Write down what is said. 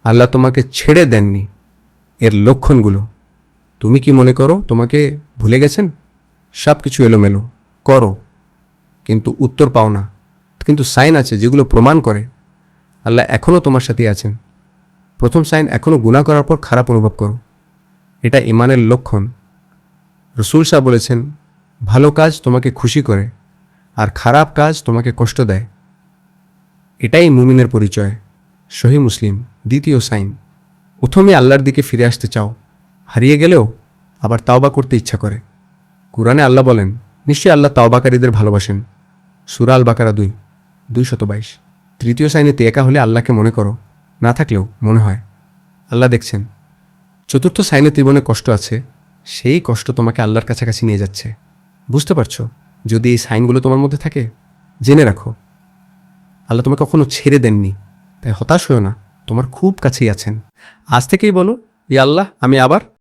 আল্লাহ তোমাকে ছেড়ে দেননি, এর লক্ষণগুলো। তুমি কি মনে করো তোমাকে ভুলে গেছেন? সব কিছু এলোমেলো করো, কিন্তু উত্তর পাও না। কিন্তু সাইন আছে যেগুলো প্রমাণ করে আল্লাহ এখনও তোমার সাথে আছেন। প্রথম সাইন, এখনও গুনাহ করার পর খারাপ অনুভব করো। এটা ইমানের লক্ষণ। রসুল শাহ বলেছেন, ভালো কাজ তোমাকে খুশি করে আর খারাপ কাজ তোমাকে কষ্ট দেয়। এটাই মুমিনের পরিচয়। সহি মুসলিম। দ্বিতীয় সাইন, প্রথমে আল্লাহর দিকে ফিরে আসতে চাও, হারিয়ে গেলেও আবার তাওবা করতে ইচ্ছা করে। কুরআনে আল্লাহ বলেন, নিশ্চয়ই আল্লাহ তাওবাকারীদের ভালোবাসেন। সূরা আল বাকারা 2:222। তৃতীয় সাইনেতে একা হলে আল্লাহকে মনে করো, না থাকলেও মনে হয় আল্লাহ দেখছেন। চতুর্থ সাইনে জীবনে কষ্ট আছে, সেই কষ্ট তোমাকে আল্লাহর কাছাকাছি নিয়ে যাচ্ছে। বুঝতে পারছো? যদি এই সাইনগুলো তোমার মধ্যে থাকে, জেনে রাখো আল্লাহ তোমাকে কখনো ছেড়ে দেননি। তাই হতাশ হও না, তোমার খুব কাছেই আছেন। আজ থেকেই বলো, ইয়া আল্লাহ, আমি আবার